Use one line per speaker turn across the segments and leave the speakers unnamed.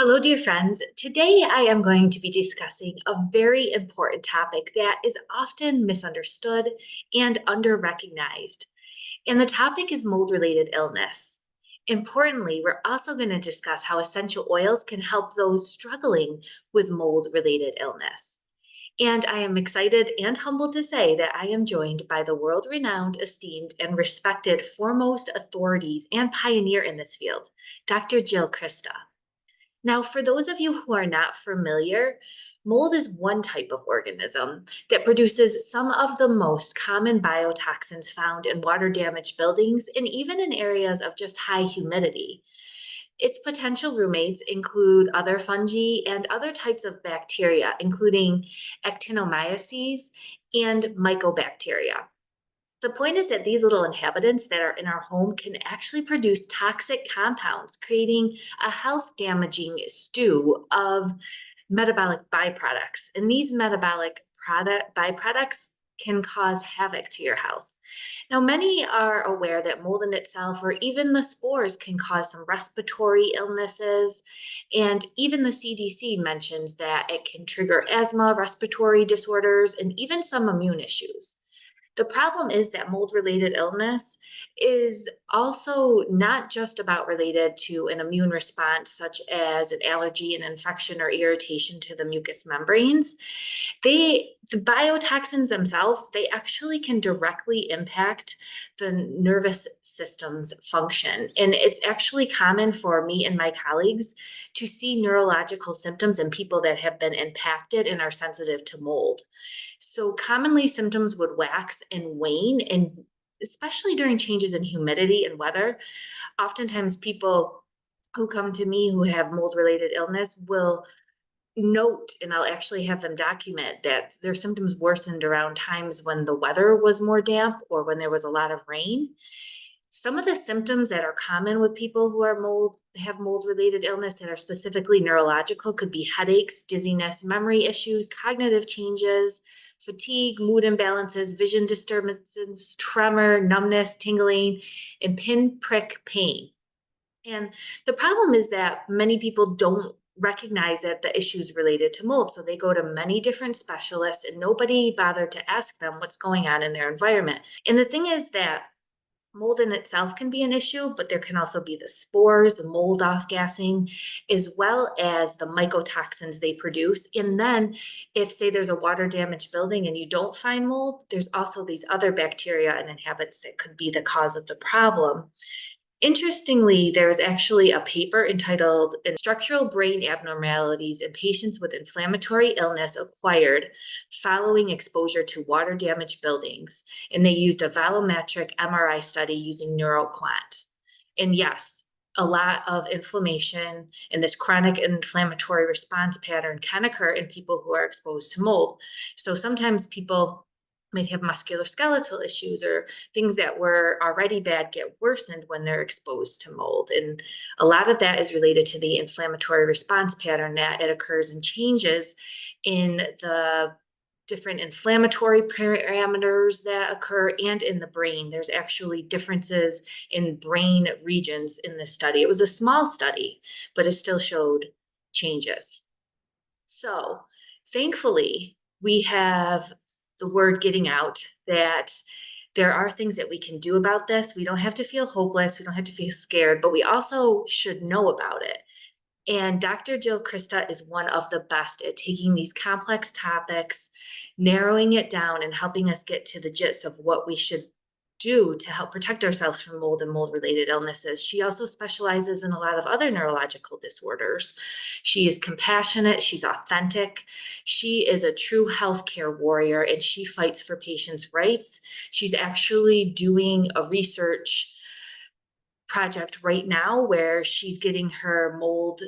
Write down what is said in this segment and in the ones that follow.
Hello, dear friends. Today I am going to be discussing a very important topic that is often misunderstood and under-recognized. And the topic is mold-related illness. Importantly, we're also going to discuss how essential oils can help those struggling with mold-related illness. And I am excited and humbled to say that I am joined by the world-renowned, esteemed, and respected foremost authorities and pioneer in this field, Dr. Jill Crista. Now, for those of you who are not familiar, mold is one type of organism that produces some of the most common biotoxins found in water-damaged buildings and even in areas of just high humidity. Its potential roommates include other fungi and other types of bacteria, including actinomyces and mycobacteria. The point is that these little inhabitants that are in our home can actually produce toxic compounds, creating a health damaging stew of metabolic byproducts. And these metabolic byproducts can cause havoc to your health. Now, many are aware that mold in itself, or even the spores, can cause some respiratory illnesses. And even the CDC mentions that it can trigger asthma, respiratory disorders, and even some immune issues. The problem is that mold-related illness is also not just about related to an immune response, such as an allergy, an infection, or irritation to the mucous membranes. The biotoxins themselves, they actually can directly impact the nervous system's function. And it's actually common for me and my colleagues to see neurological symptoms in people that have been impacted and are sensitive to mold. So commonly symptoms would wax and wane, and especially during changes in humidity and weather. Oftentimes people who come to me who have mold-related illness will note, and I'll actually have them document that their symptoms worsened around times when the weather was more damp or when there was a lot of rain. Some of the symptoms that are common with people who have mold-related illness that are specifically neurological could be headaches, dizziness, memory issues, cognitive changes, fatigue, mood imbalances, vision disturbances, tremor, numbness, tingling, and pinprick pain. And the problem is that many people don't recognize that the issue is related to mold. So they go to many different specialists and nobody bothered to ask them what's going on in their environment. And the thing is that mold in itself can be an issue, but there can also be the spores, the mold off-gassing, as well as the mycotoxins they produce. And then if, say, there's a water damaged building and you don't find mold, there's also these other bacteria and inhabitants that could be the cause of the problem. Interestingly, there was actually a paper entitled Structural Brain Abnormalities in Patients with Inflammatory Illness Acquired Following Exposure to Water-Damaged Buildings, and they used a volumetric MRI study using NeuroQuant. And yes, a lot of inflammation and this chronic inflammatory response pattern can occur in people who are exposed to mold. So sometimes people might have musculoskeletal issues or things that were already bad get worsened when they're exposed to mold. And a lot of that is related to the inflammatory response pattern that it occurs and changes in the different inflammatory parameters that occur and in the brain. There's actually differences in brain regions in this study. It was a small study, but it still showed changes. So thankfully, we have the word getting out that there are things that we can do about this. We don't have to feel hopeless. We don't have to feel scared, but we also should know about it. And Dr. Jill Crista is one of the best at taking these complex topics, narrowing it down, and helping us get to the gist of what we should do to help protect ourselves from mold and mold-related illnesses. She also specializes in a lot of other neurological disorders. She is compassionate, she's authentic, she is a true healthcare warrior, and she fights for patients' rights. She's actually doing a research project right now where she's getting her mold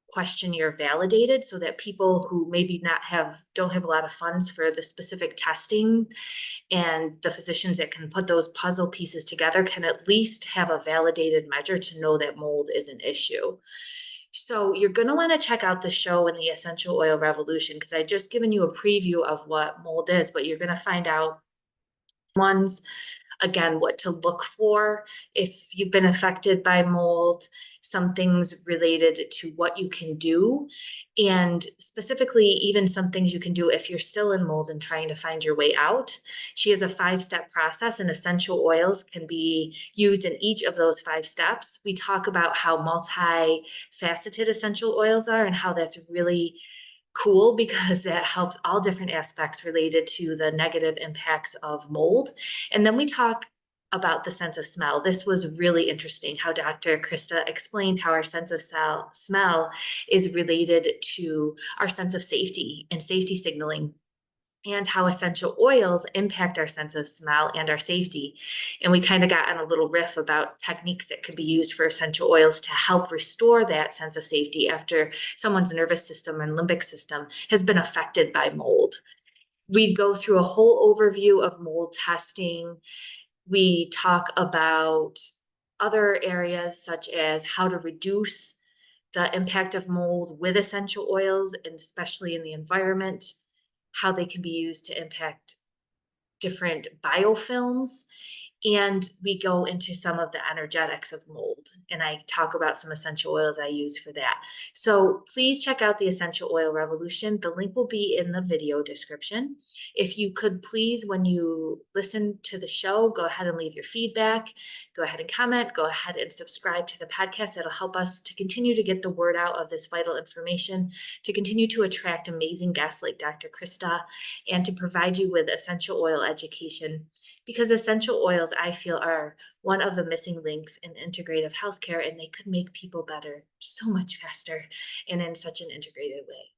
questionnaire validated so that people who maybe don't have a lot of funds for the specific testing and the physicians that can put those puzzle pieces together can at least have a validated measure to know that mold is an issue. So you're going to want to check out the show in the Essential Oil Revolution, because I just given you a preview of what mold is, but you're going to find out ones again, what to look for if you've been affected by mold, some things related to what you can do, and specifically, even some things you can do if you're still in mold and trying to find your way out. She has a 5-step process, and essential oils can be used in each of those 5 steps. We talk about how multifaceted essential oils are and how that's really cool because that helps all different aspects related to the negative impacts of mold. And then we talk about the sense of smell. This was really interesting how Dr. Crista explained how our sense of smell is related to our sense of safety and safety signaling, and how essential oils impact our sense of smell and our safety. And we kind of got on a little riff about techniques that could be used for essential oils to help restore that sense of safety after someone's nervous system and limbic system has been affected by mold. We go through a whole overview of mold testing. We talk about other areas such as how to reduce the impact of mold with essential oils, and especially in the environment, how they can be used to impact different biofilms. And we go into some of the energetics of mold, and I talk about some essential oils I use for that. So please check out the Essential Oil Revolution. The link will be in the video description. If you could please, when you listen to the show, go ahead and leave your feedback, go ahead and comment, go ahead and subscribe to the podcast. That'll help us to continue to get the word out of this vital information, to continue to attract amazing guests like Dr. Crista, and to provide you with essential oil education, because essential oils, I feel, are one of the missing links in integrative healthcare, and they could make people better so much faster and in such an integrated way.